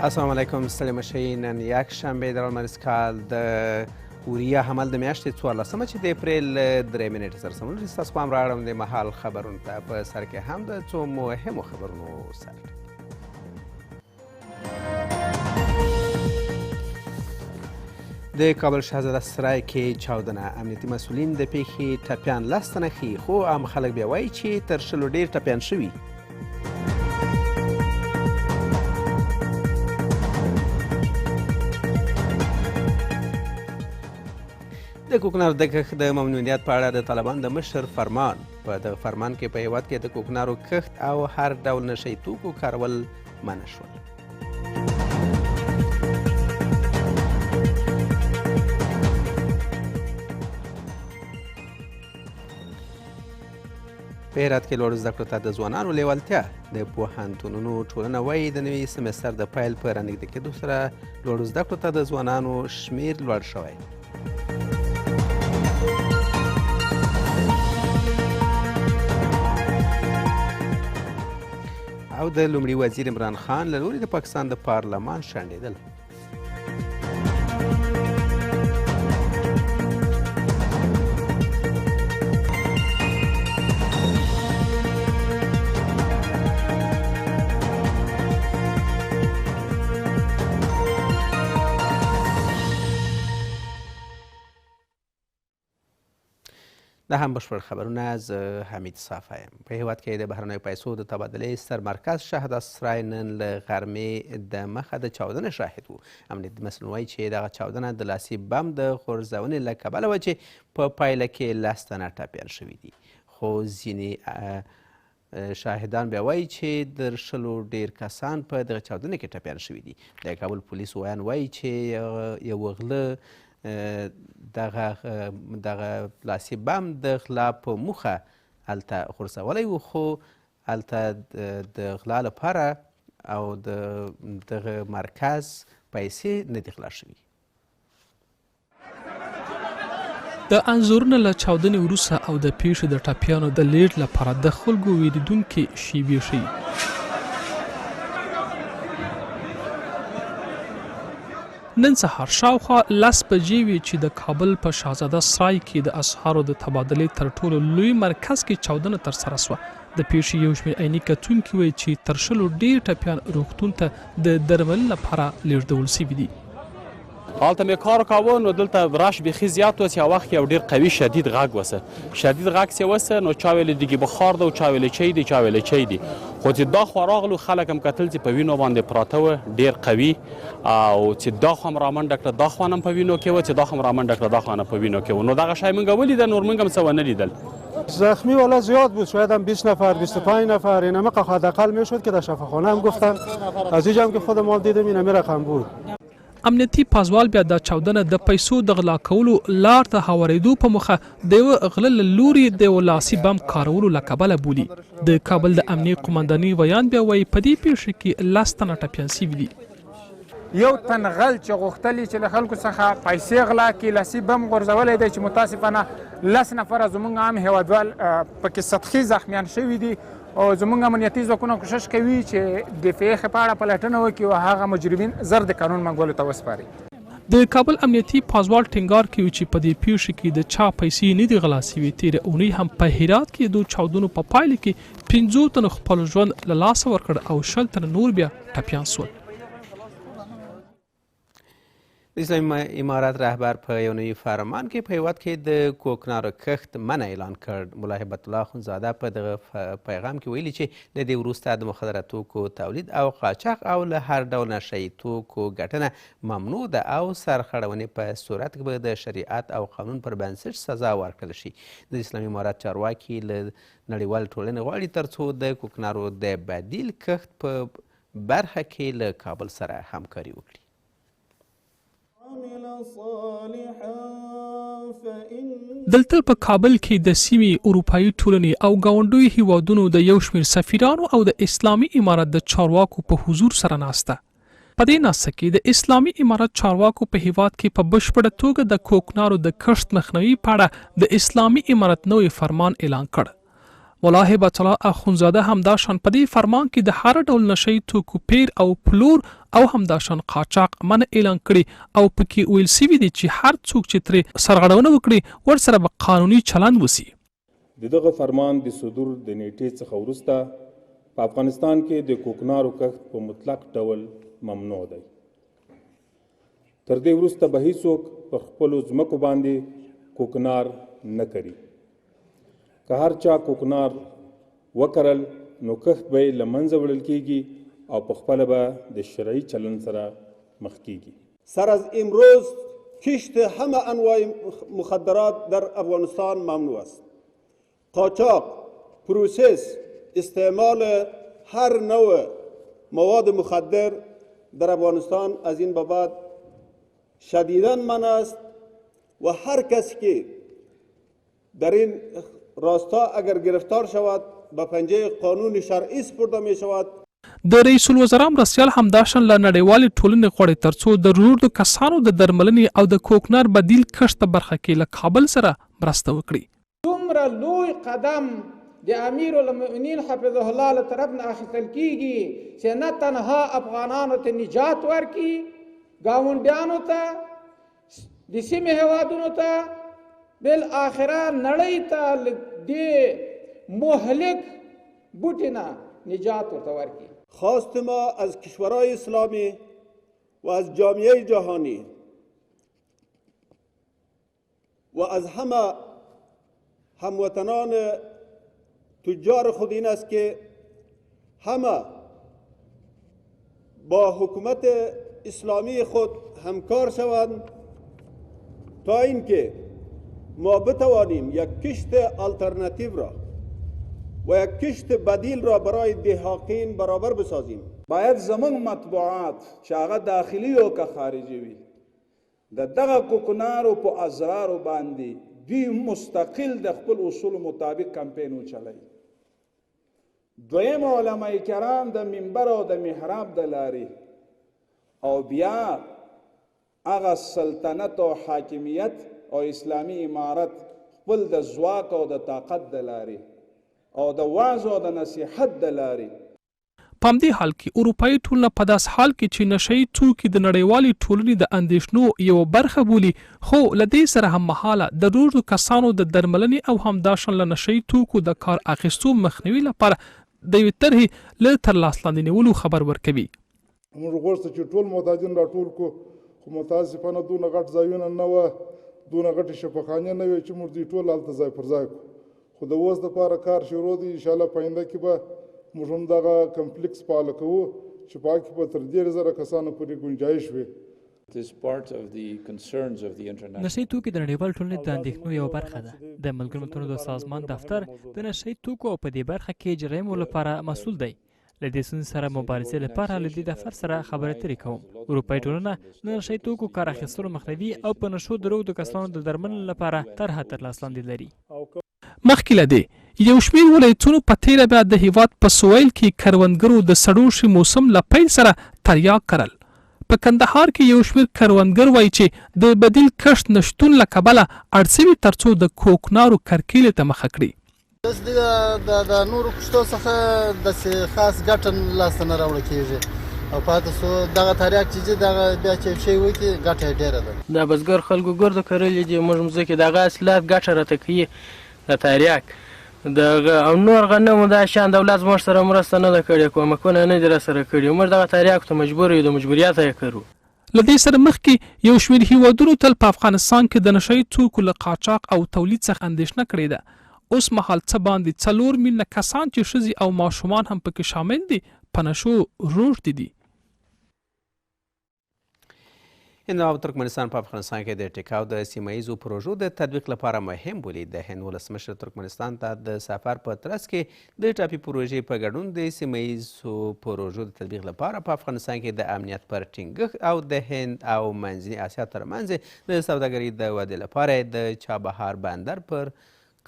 السلام علیکم ستړي مشئ. نن یک شنبه د لمریز کال د اوریا حمل د میاشتې 14مه چې د اپریل 3 نیټې سره سمون لري. ستاسو پام راوړم د مهال خبرونو ته. په سر کې هم د څو مهمو خبرونو سر. د کابل شهزاده سرای کې چاودنه. امنیتي مسؤلین د پیښې ټپیان 10 تنه ښیي، خو عام خلک بیا وایي چې تر 100 ډېر ټپیان شوي. د کوکنارو د کښت د ممنوعیت په اړه د طالبانو د مشر فرمان. په دغه فرمان کې په هیواد کې د کوکنارو کښت او هر ډول نشهیي توکو کارول منع شول. په هرات کې لوړو زده کړو ته د ځوانانو لیوالتیا. د پوهنتونونو ټولنه وایي د نوي سمستر د پیل په رانږدې کېدو سره لوړو زده کړو ته د ځوانانو شمیر لوړ شوی. او د لومړي وزیر عمران خان له لوري د پاکستان د پارلمان شنډېدل. دا هم بشپړ خبرونه. زه حمید صافی یم. په هیواد کې د بهرنیو پیسو د تبادلې ستر مرکز شهزاده سرای نن له غرمې د مخه د چاودنې شاهد و. امنیتي مسؤلین وایي چې دغه چاودنه د لاسي بم د غورځونې له کبله وه چې په پایله کې 10 تنه ټپیان شوي دي. خو ځینې شاهدان بیا وایي چې د 100 ډېر کسان په دغه چاودنې کې ټپیان شوي دي. د کابل پولیسو ویان وایي چې یو غله دغه لاسي بم د غلا په موخه هلته غورځولی و، خو هلته د غلا لپاره او دغه مرکز پیسې نه دي غلا شوي. د انځورونو له چاودنې وروسته او د پیښې د ټپیانو د لیږد لپاره د خلکو ویریدونکې شیبې ښیي. نن سهار شاوخوا 10 بجې وې چې د کابل په شهزاده سرای کې د اسعارو د تبادلې تر ټولو لوی مرکز کې چاودنه ترسره شوه. د پیښې یو شمېر عیني کتونکي وایي چې تر 100 ډېر ټپیان روغتون ته د درملنې لپاره لیږدول شوي دي. هلته مې کار کاوه، نو دلته رش بیخي زیات و چې یو وخت یو ډېر قوي شدید غږ وسه. شدید غږ چې وسه نو چا ویلې دیګې بخار ده او چا ویلې چای دی، چا ویلې چای دی. خو چې دا خوا راغلو خلک هم کتل چې په وینو باندې پراته وه، ډېر قوي، او چې دا خوا هم رامنډه کړه دا خوا هم په وینو کې وه، چې دا خوا هم رامنډه کړه دا خوا هم په وینو کې وه. نو دغه شی موږ ولیده، نور موږ هم څه ونه لیدل. زخمی والا زیاد بود، شاید هم 20 نفر 25 نفر این همه حداقل میشد که در شفاخانه هم گفتن. از اینجا هم که خودم دیدم این همه رقم بود. امنیتي پازوال بیا د چاودنه د پیسو د غلا کولو لار ته هوارېدو په مخه د یوه غله له لوري د یوه لاسي بم کارولو له کبله بولي. د کابل د امنیې قومندانۍ ویان بیا وایي په دې پیښه کې 10 تنه ټپیان شوي دي. یو تن غل چې غوښتلي چې له خلکو څخه پیسې غلا کړي، لاسي بم غورځولی دی چې متاسفانه 10 نفره زموږ عام هیوادوال پکې سطحي زخمیان شوي دي. او زموږ امنیتي ځواکونه کوشش کوي چې د پیښې په اړه پلټنه وکړي او هغه مجرمین زر د قانون منګولو ته وسپاري. د کابل امنیتي پازوال ټینګار کوي چې په دې پیښه کې د چا پیسې نه دي غلا شوي. تېره اونۍ هم په هرات کې د چاودنو په پایله کې 50 تنو خپل ژوند له لاسه ورکړ او 100 تنه نور بیا ټپیان شول. د اسلامي امارات رهبر په یو نوي فرمان کې په هیواد کې د کوکنارو کښت منع اعلان کړ. ملا هبت الله اخندزاده په دغه پیغام کې ویلي چې له دې وروسته د مخدره توکو تولید او قاچاق او له هر ډول نشهیي توکو ګټنه ممنوع ده او سرغړونې په صورت کې به د شریعت او قانون پر بنسټ سزا ورکړل شي. د اسلامي امارات چارواکي له نړیوال ټولنې غواړي ترڅو د کوکنارو د بدیل کښت په برخه کې له کابل سره همکاري وکړي. دلته په کابل کې د سیمې اروپایي ټولنې او ګاونډیو هیوادونو د یو شمېر سفیرانو او د اسلامي امارت د چارواکو په حضور سره ناسته. په دې ناسته کې د اسلامي امارت چارواکو په هیواد کې په بشپړه توګه د کوکنارو د کښت مخنیوي په اړه د اسلامي امارت نوی فرمان اعلان کړ. ملا هبت الله اخونزاده همداشان په دې فرمان کې د هر ډول نشي توکو پیر او پلور او همداشان قاچاق منع اعلان کړي او پکې ویل سوي دي چې هر څوک چې ترې سرغړونه وکړي ورسره به قانوني چلند وسي. دغه فرمان د صدور د نیټې څخه وروسته په افغانستان کې د کوکنارو کښت په مطلق ډول ممنوع دی. تر دې وروسته به هیڅوک په خپلو ځمکو باندې کوکنار نه کړي. که هر چا کوکنار وکرل نو کښت به یې له منځه وړل کیږي او په خپله به د شرعي چلند سره مخ کیږي. سر از امروز کشت همه انواع مخدرات در افغانستان ممنوع است. قاچاق، پروسس، استعمال هر نوع مواد مخدر در افغانستان از این به بعد شدیداً منع است و هر کسی که در این راستا اگر گرفتار شود به پنجه قانون شرعی سپرده می شود. د رئیس الوزرا مرستیال همداشان له نړیوالې ټولنې غواړي ترڅو د رودو کسانو د درملنې او د کوکنار بدیل کښت په برخه کې له کابل سره مرسته وکړي. دومره لوی قدم د امیر المؤمنین حفظه الله له طرف نه اخیستل کیږي چې نه تنها افغانانو ته نجات ورکړي، ګاونډیانو ته، د سیمې هیوادونو ته، بالاخره نړۍ ته د مهلک بوټي نه نجات ورته ورکړي. خواست ما از کشورهای اسلامی و از جامعه جهانی و از همه هموطنان تجار خود این است که همه با حکومت اسلامی خود همکار شوند تا اینکه ما بتوانیم یک کشت آلترناتیو را و یک کشت بدیل را برای دهقان برابر بسازیم. باید زمون مطبوعات چې هغه داخلي او که خارجي وي د دغه کوکنارو په ازرارو باندې دوی مستقل د خپل اصول مطابق کمپین وچلوي. دویم علماء کرام د منبر او د محراب د لارې او بیا هغه سلطنت او حاکمیت او اسلامی امارت خپل د ځواک او د طاقت د لارې او د وعظ او د نصیحت د لارې په همدې حال کې اروپایي ټولنه په داس حال کې چې نشئی توکي د نړیوالې ټولنې د اندېښنو یوه برخه بولي، خو له دې سره هم مهاله د نورو کسانو د درملنې او همداشان له نشئی توکو د کار اخیستو مخنیوي لپاره د یوې طرحې له ترلاس لاندې نیولو خبر ورکوي. موږ غوښتل چې ټول محتاجین راټول کړو، خو متاسفانه دونه غټ ځایونه نه وه، دونه غټې شفاخانې نه وې چې موږ دوی ټول هلته ځای پر ځای کړو. خو د اوس دپاره کار شروع دی. انشاءالله په آینده کې به موږ هم دغه کمپلیکس فعاله کوو چې په هغه کې به تر 10,000 کسانو پورې ګنجایش وي. نشئی توکي د نړیوال ټولنې د اندېښنو یوه برخه ده. د ملګرو ملتونو د سازمان دفتر د نشئی توکو او په دې برخه کې جرایمو لپاره مسؤل دی. له دې ستونزې سره مبارزې لپاره له دې دفتر سره خبرې اترې کوم. اروپایي ټولنه د نشئی توکو کار اخیستلو مخنیوي او په نشو درو د کسانو د درملنې لپاره طرحه ترلاس لاندې لري. مخکې له دې یو شمېر ولایتونو په تیره بیا د هیواد په سویل کې کروندګرو د سړو شي موسم له پیل سره تریاک کرل. په کندهار کې یو شمېر کروندګر وایي چې د بدیل کښت نشتون له کبله اړ سوي ترڅو د کوکنارو کرکیلې ته مخه کړي. د نورو کښتو څخه داسې خاص ګټه لاسته نه راوړل کېږي او پاتې سو دغه تریاک چې دي دغه بیا چې شی وکړي ګټه یې ډېره ده. د بزګر خلکو ګردو کرلې دي موږ مځکې دغه اصلات ګټه راته کوي. د تریاک او نور غنمو دا شان دولت زموږ سره مرسته نه ده کړې، کومکونه نه دي راسره کړي. موږ دغه تریاکو ته مجبور یو، د مجبوریته یې کوو. له دې سره مخکې یو شمېر هیوادونو تل په افغانستان کې د نشئی توکو له قاچاق او تولید څخه اندېښنه کړې ده. اوس مهال څه باندې 4 میلیونه کسان چې ښځې او ماشومان هم پکې شامل دي په نشو روږدي دي. هند او ترکمنستان په افغانستان کې د ټیکاو د سیمه ییزو پروژو د تطبیق لپاره مهم بولي. د هند ولسمشر ترکمنستان ته د سفر په ترڅ کې د ټاپي پروژې په ګډون د سیمه ییزو پروژو د تطبیق لپاره په افغانستان کې د امنیت پر ټینګښت او د هند او منځني اسیا ترمنځ د سوداګرۍ د ودې لپاره د چابهار بندر پر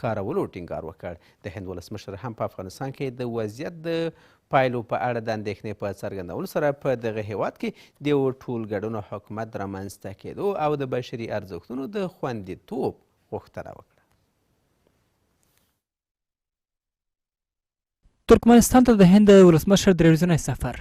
کارولو ټینګار وکړ. د هند ولسمشر هم په افغانستان کې د وضعیت د پایلو په اړه د اندېښنې په څرګندولو سره په دغه هیواد کې د یو ټولګډون حکومت رامنځته کېدو او د بشري ارزښتونو د خوندیتوب غوښتنه وکړه. ترکمنستان ته د هند ولسمشر درې ورځنی سفر.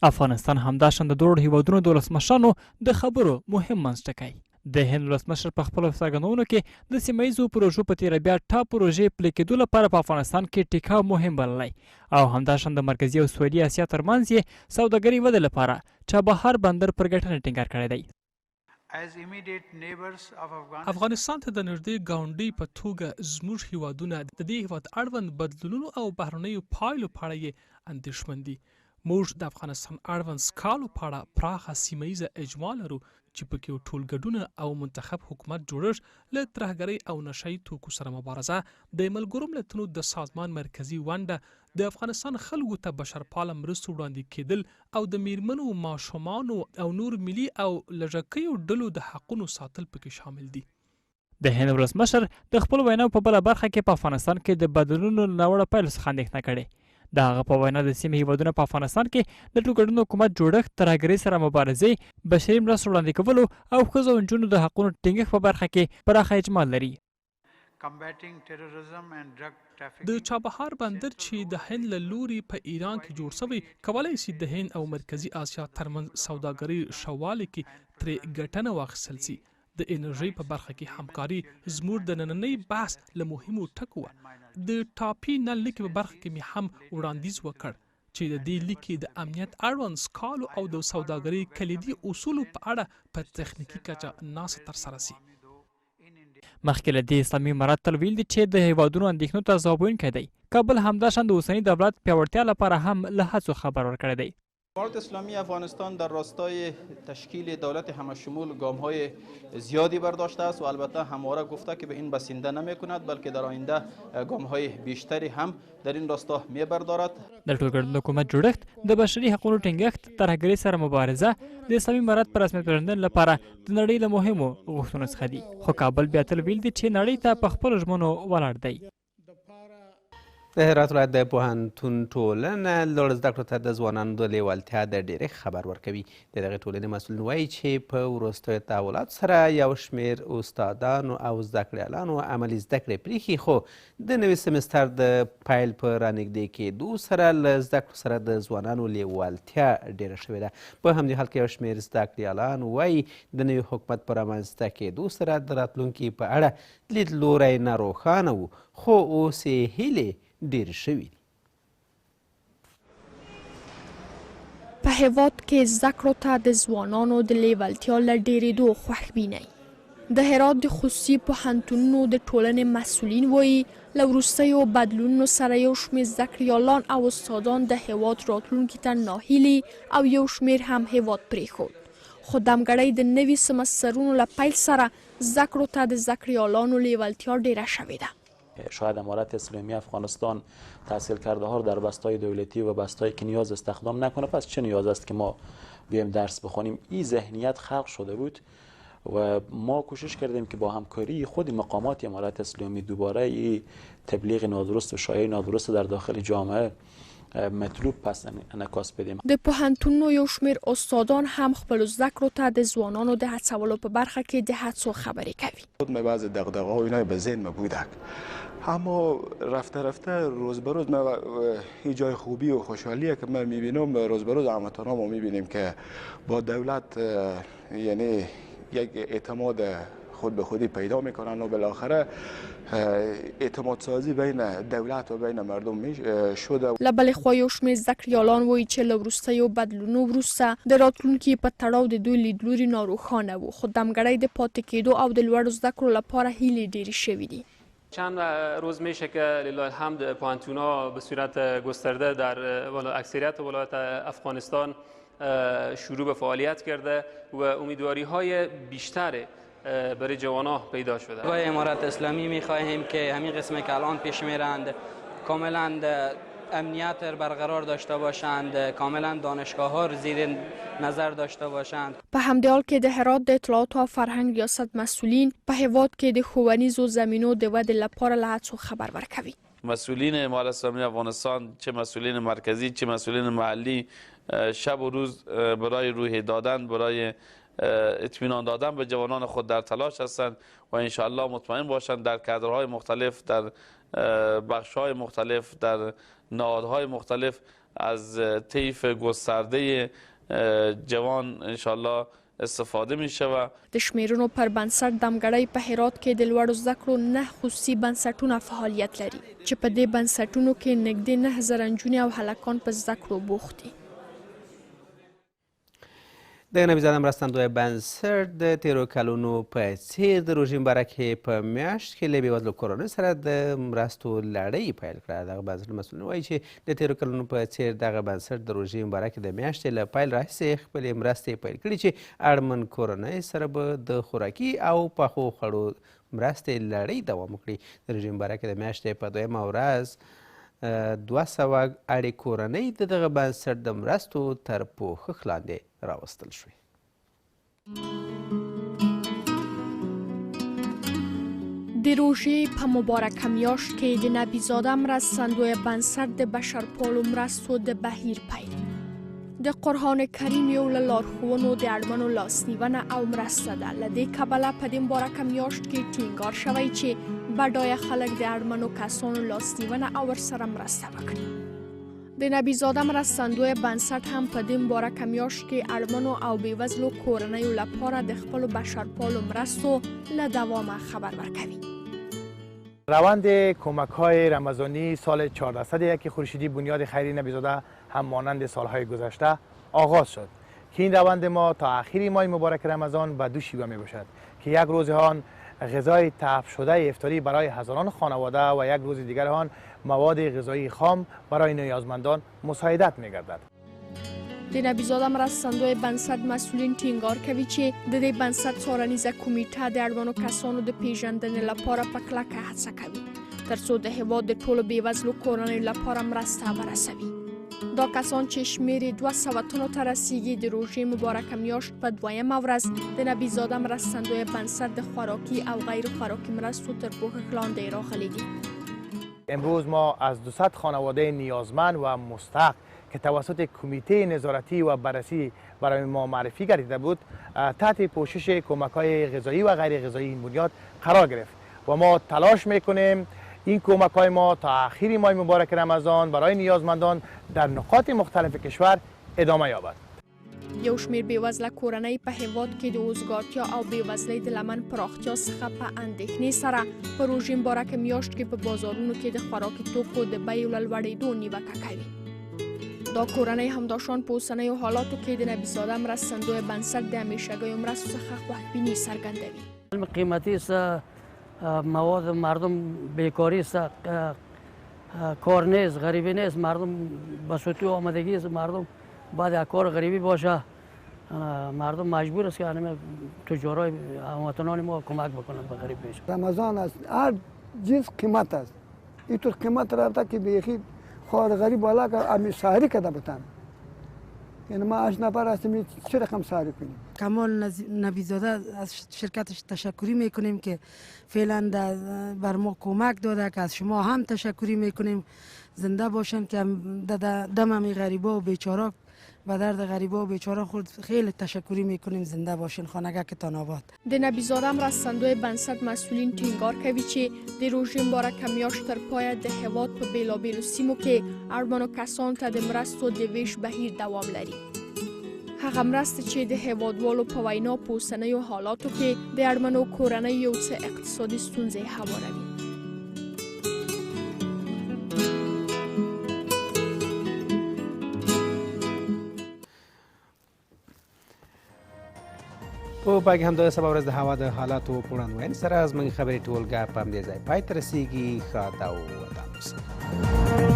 افغانستان همداشان د دواړو هیوادونو د ولسمشرانو د خبرو مهم منځټکی. د هند ولسمشر په خپلو څرګندونو کې د سیمه ییزو پروژو په تېره بیا ټاپ پروژې پلي کېدو لپاره په افغانستان کې ټیکاو مهم بللی او همداشان د مرکزي او سویلي اسیا ترمنځ یې سوداګرۍ ودې لپاره چابهار بندر پر ګټنې ټینګار کړی دی. افغانستان ته د نږدې ګاونډي په توګه زموږ هیوادونه د دې هیواد اړوند بدلونونو او بهرنیو پایلو په اړه یې اندېښمن دي. موږ د افغانستان اړوند سکالو په اړه پراخه سیمه ییزه اجماع لرو چې پکې ټولګډونه او منتخب حکومت جوړښت له ترهګرۍ او نشه یي توکو سره مبارزه، د ملګرو ملتونو د سازمان مرکزي ونډه، د افغانستان خلکو ته بشرپاله مرستو وړاندې کېدل او د میرمنو، ماشومانو او نور ملي او لږکیو ډلو د حقونو ساتل پکې شامل دي. د هند ولسمشر د خپل ویناو په بله برخه کې په افغانستان کې د بدلونونو ناوړه پایلو څخه اندېښنه کړې. د هغه په وینا د سیمې هیوادونه په افغانستان کې د ټولګډون حکومت جوړښت، ترهګرۍ سره مبارزې، بشري مرستو وړاندې کولو او ښځو او نجونو د حقونو ټینګښت په برخه کې پراخه اجماع لري. د چابهار بندر چې د هند له لوري په ایران کې جوړ شوی کولی شي د هند او مرکزي اسیا ترمنځ سوداګرۍ ښهوالي کې ترې ګټنه واخیستل شي. د انرژۍ په برخه کې همکاري زموږ د نننۍ بحث له مهمو ټکو وه. د ټاپي نل لیک په برخه کې مې هم وړاندیز وکړ چې د دې لیک د امنیت اړوند سکالو او د سوداګرۍ کلیدي اصولو په اړه په تخنیکي کچه ناسه ترسره شي. مخکې له دې اسلامي امارت تل ویل دي چې د هیوادونو اندېښنو ته ځواب ویونکی دی. کابل همداشان د اوسني دولت پیاوړتیا لپاره هم له هڅو خبر ورکړی دی. امارت اسلامی افغانستان در راستای تشکیل دولت همشمول گام‌های زیادی برداشته است و البته همواره گفته که به این بسنده نمی‌کند بلکه در آینده گام‌های بیشتری هم در این راستا می‌بردارد. د ټولګډون حکومت جوړښت، د بشري حقوقو ټینګښت، ترهګرۍ سره مبارزه د اسلامي امارت په رسمیت پېژندنې لپاره د نړۍ له مهمو غوښتنو څخه دي. خو کابل بیا تل ویل دي چې نړۍ ته په خپلو ژمنو ولاړ دی. د هرات ولایت د پوهنتون ټولنه لوړ زده کړو ته د ځوانانو د لیوالتیا د ډېرښت خبر ورکوي. د دغې ټولنې مسؤلین وایي چې په وروستیو تحولاتو سره یو شمېر استادانو او زده کړیالانو عملي زده کړې پرېښي، خو د نوي سمستر د پیل په رانږدې کېدو سره له زده کړو سره د ځوانانو لیوالتیا ډېره شوې ده. په همدې حال کې یو شمېر زده کړیالان وایي د نوي حکومت په رامنځته کېدو سره د راتلونکي په اړه لیدلوری ناروښانه و، خو اوس یې هیلې ډېر شوي دي. په هېواد کې زده کړو ته د ځوانانو د لیوالتیا له ډېرېدو خوښ بینئ. د هرات د خصوصي پوهنتونونو د ټولنې مسؤلین وایي له وروستیو بدلونونو سره یو شمېر زده کړیالان او استادان د هېواد راتلونکي ته ناهیلي او یو شمېر هم هېواد پرېښود. خو دمګړۍ د نوي سمسترونو له پیل سره زده کړو ته د زده کړیالانو لیوالتیا ډېره شوې ده. شاید امارت اسلامی افغانستان تحصیل کرده ها در بستای دولتی و بستایی که نیاز استخدام نکنه، پس چه نیاز است که ما بیایم درس بخونیم؟ این ذهنیت خلق شده بود و ما کوشش کردیم که با همکاری خود مقامات امارت اسلامی دوباره این تبلیغ نادرست و شایعه نادرست در داخل جامعه مطلوب پس انعکاس بدیم. د پوهنتونونو یو شمېر استادان هم خپلو زده کړو ته د ځوانانو د هڅولو په برخه کې د هڅو خبرې کوي. خود بعضی دغدغه‌ها و اینا به ذهن ما بودک، اما رفته رفته روز به روز ما این جای خوبی و خوشحالیه که ما میبینم روز به روز هموطنان ما میبینیم که با دولت یعنی یک اعتماد خود به خودی پیدا میکنن و بالاخره اعتماد سازی بین دولت و بین مردم شده. له بلې خوا یو شمېر زده کړیالان وایي چې له وروستیو بدلونو وروسته د راتلونکي په تړاو د دوی لیدلوري ناروښانه و، خو دمګړۍ د پاتې کېدو او د لوړو زده کړو لپاره هیلې ډېرې شوي دي. چند روز میشه که لله الحمد پوهنتون‌ها به صورت گسترده در اکثریت ولایت افغانستان شروع به فعالیت کرده و امیدواری‌های بیشتر برای جوانان پیدا شده. برای امارت اسلامی می‌خواهیم که همین قسمی که الان پیش میرند کاملا امنیت برقرار داشته باشند، کاملا دانشگاه‌ها را زیر نظر داشته باشند. په همدې حال کې د هرات د اطلاعات او فرهنګ ریاست مسؤلین په هېواد کې د ښوونیزو زمینو د ودې لپاره له هڅو خبر ورکوي. مسئولین امارت اسلامی افغانستان، چه مسئولین مرکزی چه مسئولین محلی، شب و روز برای روحیه دادن، برای اطمینان دادن به جوانان خود در تلاش هستند و انشاءالله مطمئن باشند در کادرهای مختلف در بخش‌های مختلف، در نهادهای مختلف از طیف گسترده جوان انشالله استفاده می شود. د شمیرونو پر بنسټ دمګړی په هرات کې د لوړو زده کړو 9 خصوصي بنسټونه فعالیت لري چې په دې بنسټونو کې نږدې 9000 نجونې او هلکان په زده کړو بوخت دي. د نبیزاده مرستندوی بنسټ د تیرو کلونو په څیر د روژې مبارک په میاشت کې له بېوزلو کورنیو سره د مرستو لړۍ پیل کړه. دغه بنسټ مسؤلین وایي چې د تیرو کلونو په څیر دغه بنسټ د روژې مبارک د میاشتې له پیل راهیسې خپلې مرستې پیل کړي چې اړمن کورنۍ سره به د خوراکي او پخو خوړو مرستې لړۍ دوام وکړي. د روژې مبارک د میاشتې په 2مه ورځ 200 اړې کورنۍ د دغه بنسټ د مرستو تر پوښښ لاندې راوستل شوې. د روژې په مبارکه میاشت کې د نبیزاده مرستندوی بنسټ د بشرپالو مرستو د بهیر پیل د قرآن کریم یو له لارښوونو د اړمنو لاسنیونه او مرسته ده. له دې کبله په دې مبارکه میاشت کې ټینګار شوی چې بډایه خلک د اړمنو کسانو لاسنیونه او ورسره مرسته وکړي. د نبیزاده مرستندوی بنسټ هم په دې مبارکه میاشت کې اړمنو او بېوزلو کورنیو لپاره د خپلو بشرپالو مرستو له دوامه خبر ورکوي. روند کمک‌های رمضانی سال 1401 خورشیدی بنیاد خیری نبیزاده هم مانند سالهای گذشته آغاز شد که این روند ما تا آخر ماه مبارک رمضان به دو شیوه می باشد که یک روز آن غذای تحف شده افطاری برای هزاران خانواده و یک روز دیگر آن مواد غذایی خام برای نیازمندان مساعدت می گردد. د نبیزاده مرستندوی بنسټ مسئولین ټینګار کوي چې د دې بنسټ څارنیزه کمیټه د اړمنو کسانو د پیژندنې لپاره په کلکه هڅه کوي ترڅو د هېواد د ټولو بېوزلو کورنیو لپاره مرسته ورسوي. دا کسان چې شمیر 200 تنو ته رسیږي د روژې مبارکه میاشت په 2مه ورځ د نبیزاده مرستندوی بنسټ د خوراکي او غیر خوراکي مرستو تر پوښښ لاندې راغلي دي. امروز ما از 200 خانواده نیازمند و مستحق که توسط کمیته نظارتی و بررسی برای ما معرفی گردیده بود تحت پوشش کمک‌های غذایی و غیر غذایی این بنیاد قرار گرفت و ما تلاش میکنیم این کمک‌های ما تا آخر ماه مبارک رمضان برای نیازمندان در نقاط مختلف کشور ادامه یابد. یو شمیر بېوزله کورنۍ په هېواد کې د اوزګارتیا او بېوزلۍ د لمن پراختیا څخه په اندېښنې سره په روژې مبارکه میاشت کې په بازارونو کې د خوراکي توکو د بیو له لوړېدو نیوکه کوي. دا کورنۍ همداشان په اوسنیو حالاتو کې د نبیزاده مرستندوی بنسټ د همیشګیو مرستو څخه خوښبیني څرګندوي. قیمتی است، مواد مردم بیکاری است، کار نیست، غریبی نیست، مردم بسوتی و آمدگی است، مردم بعد کار غریبی باشه مردم مجبور است که همه تجارای هموطنان ما کمک بکنند به غریب میشه. رمضان است، هر جنس قیمت است، اینطور قیمت رفته که بیخی خار غریب والا که امی سهری کده بتن. یعنی ما 8 نفر هستیم چه رقم سهری کنیم؟ کمال نبیزاده از شرکتش تشکری میکنیم که فعلا بر ما کمک داده که از شما هم تشکری میکنیم. زنده باشن که دم امی غریبا و بیچارا و درد غریبا و بیچارا خود خیلی تشکری میکنیم. زنده باشین خانگکتان آباد. د نبیزاده مرستندوی بنسټ مسئولین ټینګار کوي چې د روژې مبارکه میاشت تر پایه د هېواد په بېلابېلو سیمو کې اړمنو کسانو ته د مرستو د ویش بهیر دوام لري. هغه مرستې چې د هېوادوالو په وینا په اوسنیو حالاتو کې د اړمنو کورنیو یو څه اقتصادي ستونزې هواروي. په پای کې همدغه سبا ورځ د هوا د حالاتو په وړاندوینې سره زموږ خبرې ټولګه په همدې ځای پای ته رسیږي. ښه دا و ودان اوسئ.